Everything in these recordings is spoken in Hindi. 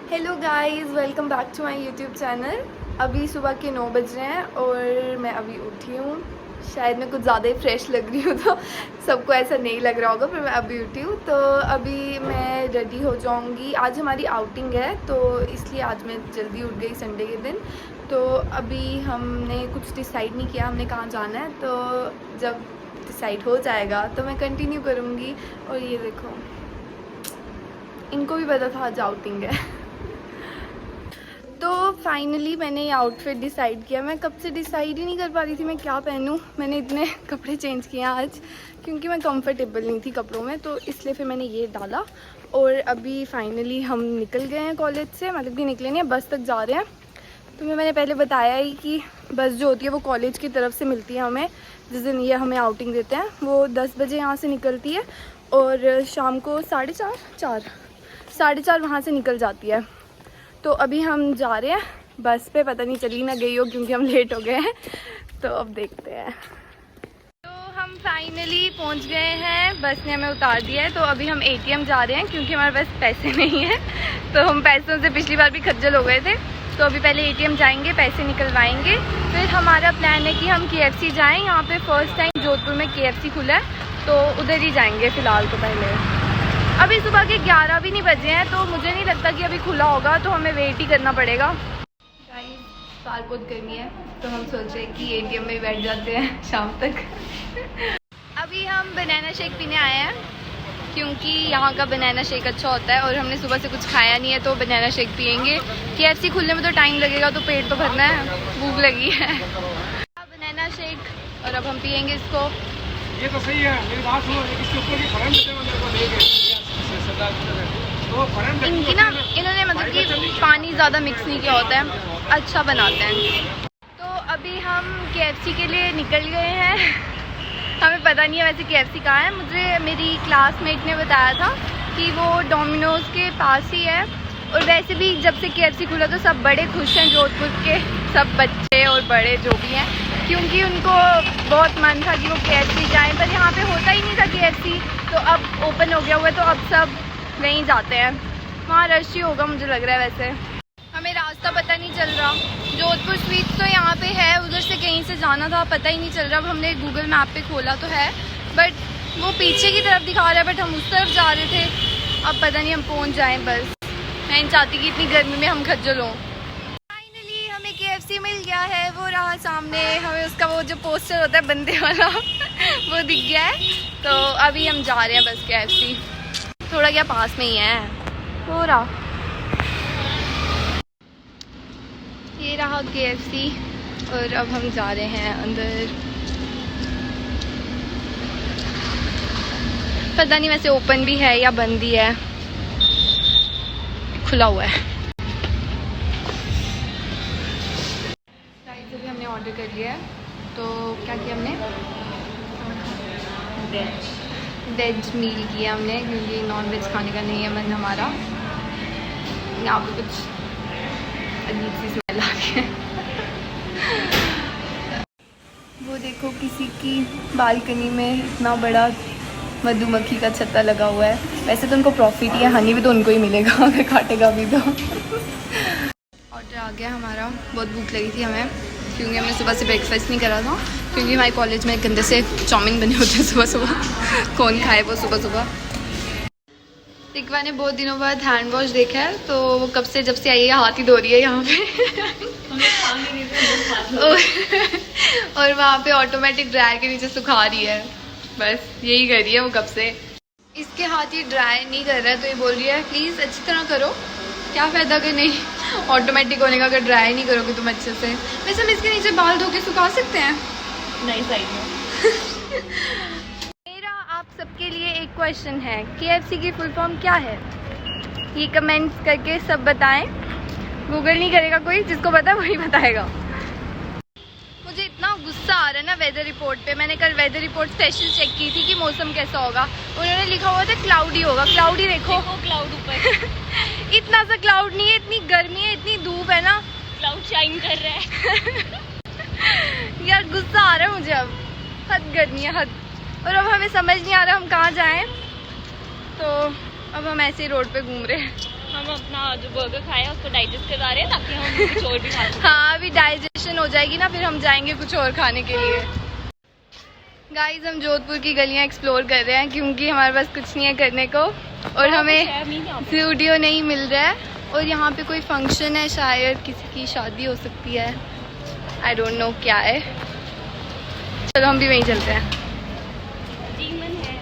Hello guys, welcome back to my YouTube channel. अभी सुबह के 9 बज रहे हैं और मैं अभी उठी हूँ। शायद मैं कुछ ज़्यादा ही फ्रेश लग रही हूँ, तो सबको ऐसा नहीं लग रहा होगा, पर मैं अभी उठी हूँ। तो अभी मैं रेडी हो जाऊँगी। आज हमारी आउटिंग है, तो इसलिए आज मैं जल्दी उठ गई संडे के दिन। तो अभी हमने कुछ डिसाइड नहीं किया हमने कहाँ जाना है, तो जब डिसाइड हो जाएगा तो मैं कंटिन्यू करूँगी। और ये देखो, इनको भी पता था आज आउटिंग है। तो फाइनली मैंने ये आउटफिट डिसाइड किया। मैं कब से डिसाइड ही नहीं कर पा रही थी मैं क्या पहनूं। मैंने इतने कपड़े चेंज किए आज क्योंकि मैं कंफर्टेबल नहीं थी कपड़ों में, तो इसलिए फिर मैंने ये डाला। और अभी फाइनली हम निकल गए हैं कॉलेज से, मतलब कि निकले नहीं हैं, बस तक जा रहे हैं। तो मैंने पहले बताया ही कि बस जो होती है वो कॉलेज की तरफ से मिलती है हमें। जिस दिन ये हमें आउटिंग देते हैं वो 10 बजे यहाँ से निकलती है और शाम को 4:30 वहाँ से निकल जाती है। तो अभी हम जा रहे हैं बस पे, पता नहीं चली ना गई हो क्योंकि हम लेट हो गए हैं। तो अब देखते हैं। तो हम फाइनली पहुंच गए हैं, बस ने हमें उतार दिया है। तो अभी हम एटीएम जा रहे हैं क्योंकि हमारे पास पैसे नहीं हैं। तो हम पैसों से पिछली बार भी खज्जल हो गए थे, तो अभी पहले एटीएम जाएंगे, पैसे निकलवाएंगे। फिर हमारा प्लान है कि हम KFC जाएँ। यहाँ पर फर्स्ट टाइम जोधपुर में KFC खुला है, तो उधर ही जाएंगे फ़िलहाल तो पहले। अभी सुबह के 11 भी नहीं बजे हैं, तो मुझे नहीं लगता कि अभी खुला होगा, तो हमें वेट ही करना पड़ेगा। साल बहुत गर्मी है, तो हम सोच रहे हैं कि एटीएम में बैठ जाते हैं शाम तक। अभी हम बनाना शेक पीने आए हैं क्योंकि यहाँ का बनाना शेक अच्छा होता है और हमने सुबह से कुछ खाया नहीं है, तो बनाना शेक पियेंगे। KFC खुलने में तो टाइम लगेगा, तो पेट तो भरना है, भूख लगी है। बनाना शेक, और अब हम पियेंगे इसको। ये तो सही है, मेरी बात सुनो, इसके ऊपर की फरम देते हैं मेरे को देंगे। तो इनकी ना इन्होंने मतलब कि पानी ज़्यादा मिक्स नहीं किया होता है, अच्छा बनाते हैं। तो अभी हम KFC के लिए निकल गए हैं। हमें पता नहीं है वैसे KFC कहाँ है। मुझे मेरी क्लासमेट ने बताया था कि वो डोमिनोज़ के पास ही है। और वैसे भी जब से KFC खुला तो सब बड़े खुश हैं, जोधपुर के सब बच्चे और बड़े जो भी हैं, क्योंकि उनको बहुत मन था कि वो KFC जाएं, पर यहाँ पे होता ही नहीं था KFC। तो अब ओपन हो गया हुआ है, तो अब सब नहीं जाते हैं। वहाँ रश ही होगा मुझे लग रहा है। वैसे हमें रास्ता पता नहीं चल रहा। जोधपुर स्वीट्स तो यहाँ पे है, उधर से कहीं से जाना था, पता ही नहीं चल रहा। अब हमने गूगल मैप पे खोला तो है, बट वो पीछे की तरफ दिखा रहा है, बट हम उस तरफ जा रहे थे। अब पता नहीं हम पहुँच जाएँ बस। मैं नहीं चाहती कि इतनी गर्मी में हम खज्जल हों। फाइनली हमें KFC मिल गया है, वो रहा सामने। हमें उसका वो जो पोस्टर होता है बंदे वाला वो दिख गया है। तो अभी हम जा रहे हैं बस KFC। थोड़ा क्या पास में ही है, हो रहा। ये रहा KFC और अब हम जा रहे हैं अंदर। पता नहीं वैसे ओपन भी है या बंद ही है, खुला हुआ है। अभी हमने ऑर्डर कर लिया है। तो क्या किया हमने, वेज मील किया हमने, क्योंकि नॉन वेज खाने का नहीं है मन हमारा। यहाँ पे कुछ अजीब सी स्मेल आ रही है। वो देखो, किसी की बालकनी में इतना बड़ा मधुमक्खी का छत्ता लगा हुआ है। वैसे तो उनको प्रॉफिट ही है, हनी भी तो उनको ही मिलेगा अगर काटेगा भी तो। ऑर्डर आ गया हमारा। बहुत भूख लगी थी हमें, क्योंकि हमने सुबह से ब्रेकफास्ट नहीं करा था, क्योंकि हमारे कॉलेज में गंदे से चाउमीन बने होते हैं सुबह सुबह। कौन खाए वो सुबह सुबह। तिकवा ने बहुत दिनों बाद हैंड वॉश देखा है, तो वो कब से जब से आई है हाथ ही धो रही है यहाँ पे। और वहाँ पे ऑटोमेटिक ड्रायर के नीचे सुखा रही है, बस यही कर रही है वो कब से। इसके हाथ ही ड्राई नहीं कर रहा है, तो ये बोल रही है प्लीज़ अच्छी तरह करो। क्या फ़ायदा अगर नहीं ऑटोमेटिक होने का, अगर ड्राई नहीं करोगे तुम अच्छे से। वैसे हम इसके नीचे बाल धो के सुखा सकते हैं, नहीं साइड में। मेरा आप सबके लिए एक क्वेश्चन है, KFC की फुल फॉर्म क्या है? ये कमेंट्स करके सब बताएं। गूगल नहीं करेगा कोई, जिसको पता है वही बताएगा। मुझे इतना गुस्सा आ रहा है ना वेदर रिपोर्ट पे। मैंने कल वेदर रिपोर्ट स्पेशल चेक की थी कि मौसम कैसा होगा। उन्होंने लिखा हुआ था क्लाउडी होगा। क्लाउडी देखो क्लाउड ऊपर। इतना सा क्लाउड नहीं है, इतनी गर्मी है, इतनी धूप है ना, क्लाउड शाइन कर रहा है। यार गुस्सा आ रहा है मुझे अब, हद गर्मी है हद। और अब हमें समझ नहीं आ रहा हम कहाँ जाएं। तो अब हम ऐसे ही रोड पे घूम रहे हैं। हम अपना जो बर्गर खाया उसको डाइजेस्ट करवा रहे हैं ताकि हम कुछ और भी खा सकें। हाँ, अभी डाइजेशन हो जाएगी ना, फिर हम जाएंगे कुछ और खाने के लिए। गाइस, हम जोधपुर की गलियां एक्सप्लोर कर रहे हैं क्योंकि हमारे पास कुछ नहीं है करने को और हमें वीडियो नहीं मिल रहा है। और यहाँ पे कोई फंक्शन है, शायद किसी की शादी हो सकती है, आई डोंट नो क्या है। चलो हम भी वहीं चलते हैं। जीवन है।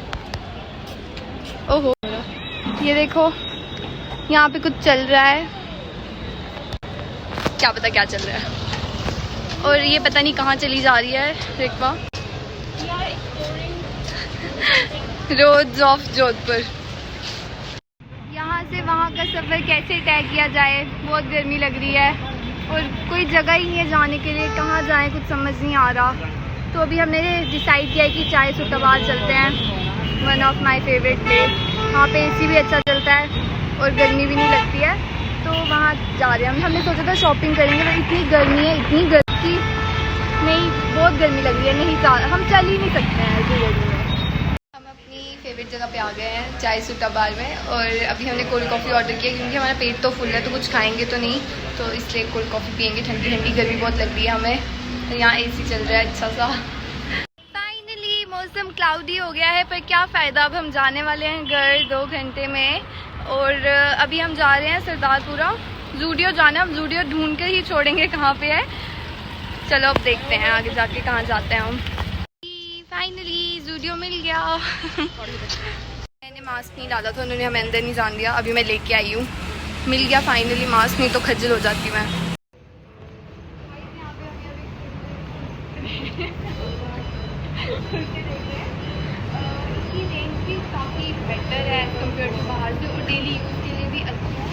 ओहो, ये देखो यहाँ पे कुछ चल रहा है, क्या पता क्या चल रहा है। और ये पता नहीं कहाँ चली जा रही है रिक्वा। Roads of Jodhpur. यहाँ से वहाँ का सफ़र कैसे तय किया जाए, बहुत गर्मी लग रही है और कोई जगह ही नहीं है जाने के लिए, कहाँ जाएं कुछ समझ नहीं आ रहा। तो अभी हमने डिसाइड किया है कि चाय सुटाबाद चलते हैं, one of my favourite place. वहाँ पे एसी भी अच्छा चलता है और गर्मी भी नहीं लगती है, तो वहाँ जा रहे हैं। हमने सोचा था शॉपिंग करेंगे, पर इतनी गर्मी है, इतनी गर्मी नहीं, बहुत गर्मी लग रही है, नहीं हम चल ही नहीं सकते हैं ऐसी गर्मी में। हम अपनी फेवरेट जगह पे आ गए हैं, चाय सुटाबाद में, और अभी हमने कोल्ड कॉफ़ी ऑर्डर किया क्योंकि हमारा पेट तो फुल है, तो कुछ खाएंगे तो नहीं, तो इसलिए कोल्ड कॉफ़ी पियेंगे। ठंडी ठंडी गर्मी बहुत लग रही है हमें, तो यहाँ एसी चल रहा है अच्छा सा। फाइनली मौसम क्लाउडी हो गया है, पर क्या फ़ायदा, अब हम जाने वाले हैं घर 2 घंटे में। और अभी हम जा रहे हैं सरदारपुरा, जूडियो जाना, हम जूडियो ढूंढ कर ही छोड़ेंगे कहाँ पे है। चलो अब देखते हैं आगे जाके कहाँ जाते हैं हम। फाइनली जूडियो मिल गया। मैंने मास्क नहीं डाला था, उन्होंने हमें अंदर नहीं जान दिया, अभी मैं लेके आई हूँ। मिल गया फाइनली मास्क, नहीं तो खज्जल हो जाती मैं। इसकी रेंज भी काफ़ी बेटर है कंपेयर टू बाहर से, और डेली यूज़ के लिए भी अच्छा है।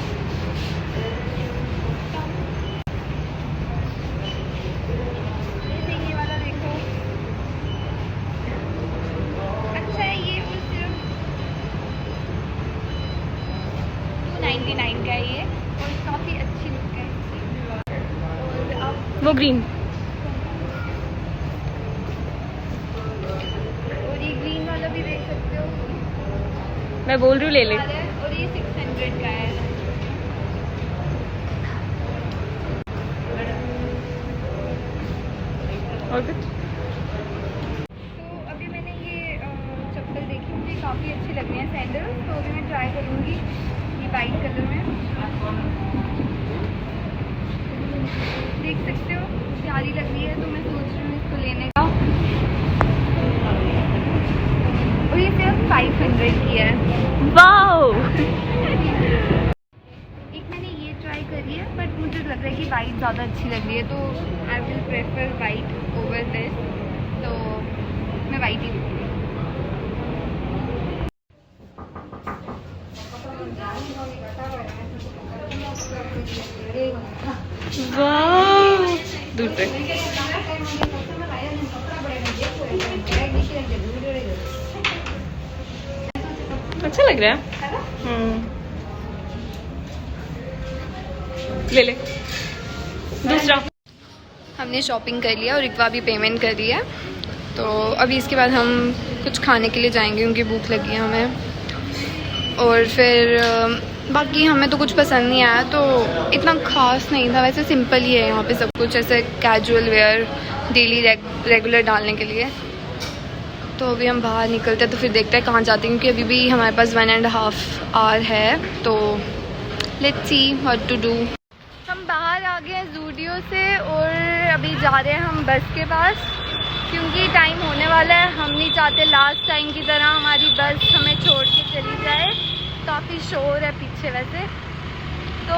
ये वाला देखो, अच्छा है ये, और सिर्फ 299 का है ये, और काफ़ी अच्छी लुक है इसकी। और अब वो ग्रीन, और ये ग्रीन वाला भी देख सकते हो, मैं बोल रही हूँ ले ले। और ये 600 का है। और कुछ? तो अभी मैंने ये चप्पल देखी, मुझे काफ़ी अच्छी लग रही है सैंडल, तो अभी मैं ट्राई करूँगी ये वाइट कलर में। देख सकते हो प्यारी लग रही है, तो मैं सोच रही हूँ इसको लेने का। और ये सिर्फ 500 की है। वाओ। एक मैंने ये ट्राई करी है, बट मुझे लग रहा है कि वाइट ज़्यादा अच्छी लग रही है, तो I will prefer white over this, तो मैं वाइट ही लूँगी। वाओ, दूर पे अच्छा लग रहा है। ले ले दूसरा। हमने शॉपिंग कर लिया और रिक्वा भी पेमेंट कर दी है, तो अभी इसके बाद हम कुछ खाने के लिए जाएंगे क्योंकि भूख लगी है हमें। और फिर बाकी हमें तो कुछ पसंद नहीं आया, तो इतना ख़ास नहीं था, वैसे सिंपल ही है यहाँ पे सब कुछ, ऐसे कैजुअल वेयर डेली रेगुलर डालने के लिए। तो अभी हम बाहर निकलते हैं, तो फिर देखते हैं कहाँ जाते हैं, क्योंकि अभी भी हमारे पास 1.5 आवर है, तो let's see what to do. हम बाहर आ गए हैं जूडियो से और अभी जा रहे हैं हम बस के पास, क्योंकि टाइम होने वाला है। हम नहीं चाहते लास्ट टाइम की तरह हमारी बस हमें छोड़ के चली जाए। काफ़ी शोर है पीछे वैसे, तो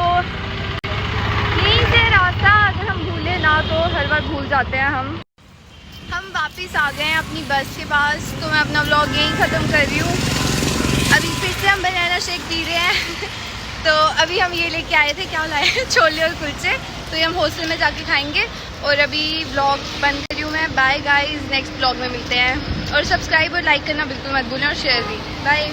यहीं से रास्ता अगर हम भूले ना तो हर बार भूल जाते हैं हम वापस आ गए हैं अपनी बस के पास, तो मैं अपना व्लॉग यहीं ख़त्म कर रही हूँ। अभी फिर से हम बनाना शेक पी रहे हैं तो अभी हम ये लेके आए थे, क्या लाए हैं, छोले और कुलचे, तो ये हम हॉस्टल में जाके खाएंगे। और अभी व्लॉग बंद कर रही हूँ मैं। बाय गाइस, नेक्स्ट व्लॉग में मिलते हैं, और सब्सक्राइब और लाइक करना बिल्कुल मत भूलें, और शेयर भी। बाय।